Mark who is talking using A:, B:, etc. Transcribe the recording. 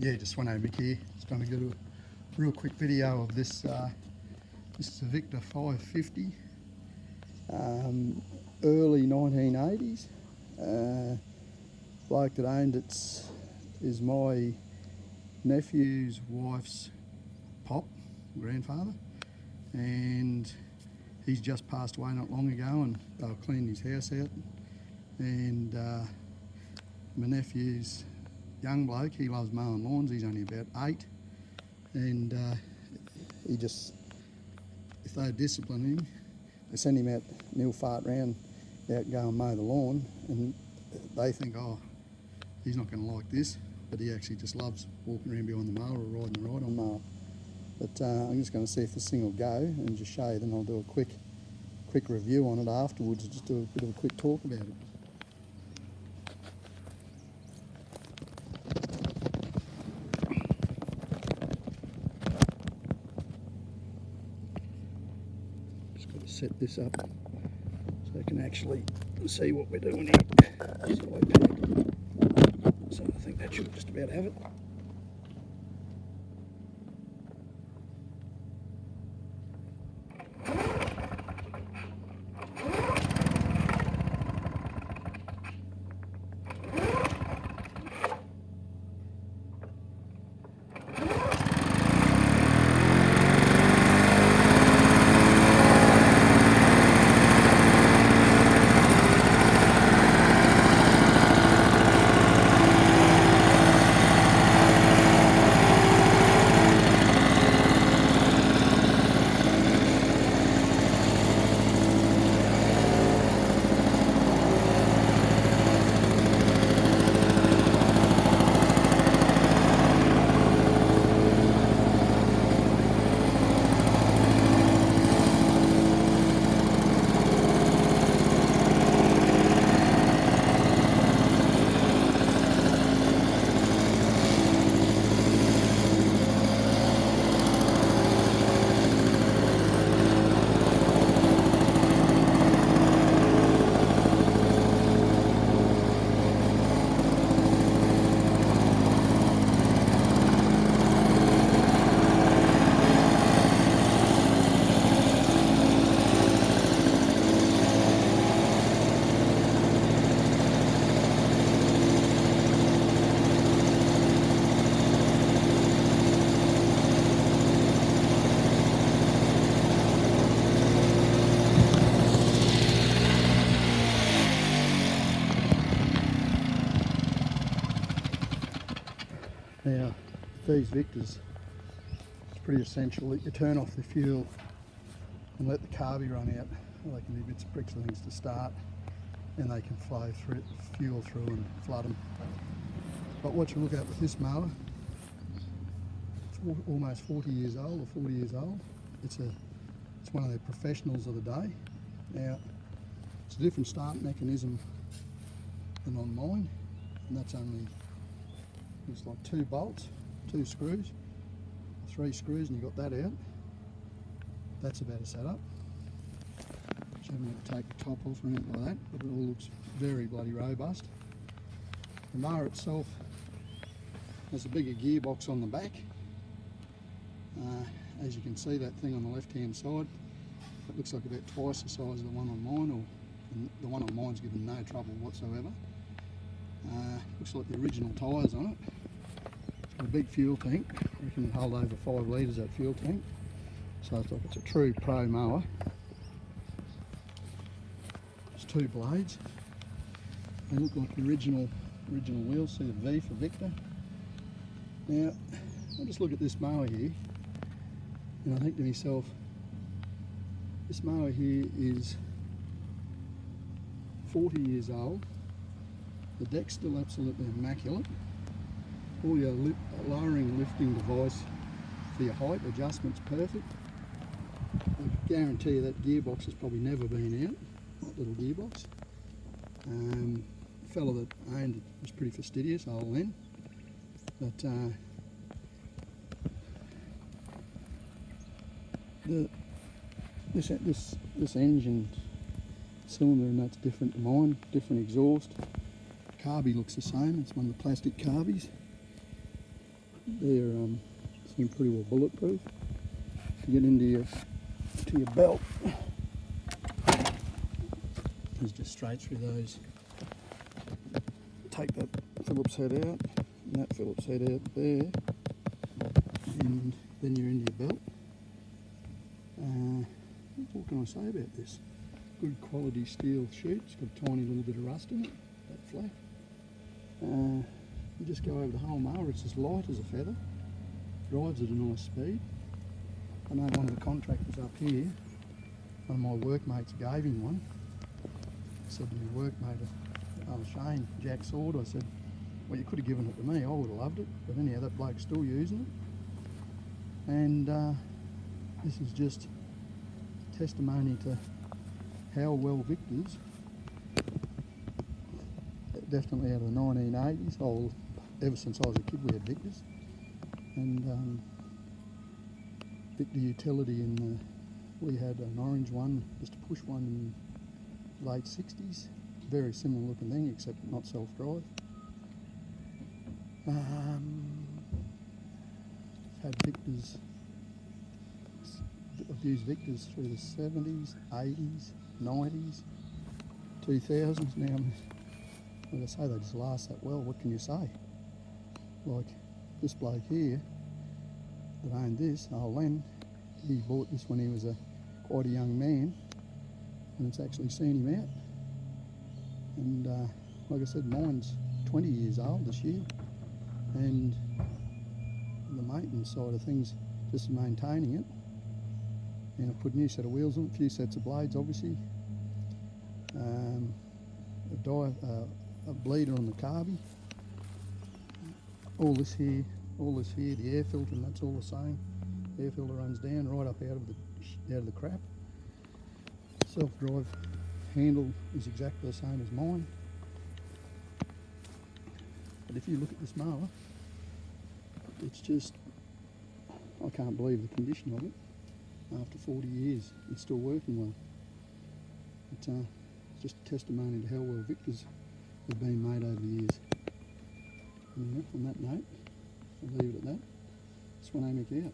A: Yeah, just Sveno Mick here. Just going to do a real quick video of this. This is a Victa 550, early 1980s. Bloke that owned it is my nephew's wife's grandfather, and he's just passed away not long ago, and they were cleaning his house out, and my nephew's young bloke, he loves mowing lawns. He's only about 8, and he just, if they discipline him, they send him out and he'll fart round out, go and mow the lawn, and they think, oh, he's not going to like this, but he actually just loves walking around behind the mower or riding the ride on mower. But I'm just going to see if this thing will go and just show you, then I'll do a quick review on it afterwards, just do a bit of a quick talk about it. Just got to set this up so I can actually see what we're doing here. So I think that should just about have it. Now, these Victas, it's pretty essential that you turn off the fuel and let the carby run out. They can be bits of bricks and things to start, and they can flow through fuel through and flood them. But what you look at with this mower, it's almost 40 years old or 40 years old. It's one of the professionals of the day. Now, it's a different start mechanism than on mine, and that's only, it's like 2 bolts, 2 screws, 3 screws, and you've got that out. That's about a setup. So I'm going to take the top off or anything like that, but it all looks very bloody robust. The mower itself has a bigger gearbox on the back. As you can see, that thing on the left hand side, it looks like about twice the size of the one on mine, or the one on mine's given no trouble whatsoever. Looks like the original tyres on it. It's got a big fuel tank. I reckon it'll hold over 5 litres, that fuel tank. So it's like it's a true pro mower. It's 2 blades. They look like the original wheels. See the V for Victa. Now, I just look at this mower here, and I think to myself, this mower here is 40 years old. The deck's still absolutely immaculate. All your lowering lifting device for your height adjustment's perfect. I guarantee you that gearbox has probably never been out, that little gearbox. The fellow that owned it was pretty fastidious, old Len. But this engine cylinder, and that's different to mine, different exhaust. Carby looks the same, it's one of the plastic carbies. They're seem pretty well bulletproof. To get into your belt is just straight through those. Take that Phillips head out, and that Phillips head out there, and then you're into your belt. What can I say about this? Good quality steel chute. It's got a tiny little bit of rust in it, that flat. You just go over the whole mower. It's as light as a feather. Drives at a nice speed. I know one of the contractors up here, one of my workmates gave him one. I said to my workmate, Shane, Jack Sword, I said, well, you could have given it to me, I would have loved it. But anyhow, that bloke's still using it. And this is just testimony to how well Victa's, definitely out of the 1980s, ever since I was a kid we had Victa's. And Victa utility we had an orange one, just a push one in the late 60s. Very similar looking thing, except not self-drive. Had Victa's, I've used Victa's through the 70s, 80s, 90s, 2000s. Now, like I say, they just last that well. What can you say? Like this bloke here that owned this, Len, he bought this when he was quite a young man, and it's actually seen him out. And like I said, mine's 20 years old this year, and the maintenance side of things, just maintaining it. And I put a new set of wheels on it, a few sets of blades obviously, a bleeder on the carby, all this here, the air filter, and that's all the same. Air filter runs down right up out of the crap. Self-drive handle is exactly the same as mine. But if you look at this mower, it's just, I can't believe the condition of it. After 40 years, it's still working well. It's just a testimony to how well Victa's have been made over the years. And on that note, I'll leave it at that. Sveno, Mick out.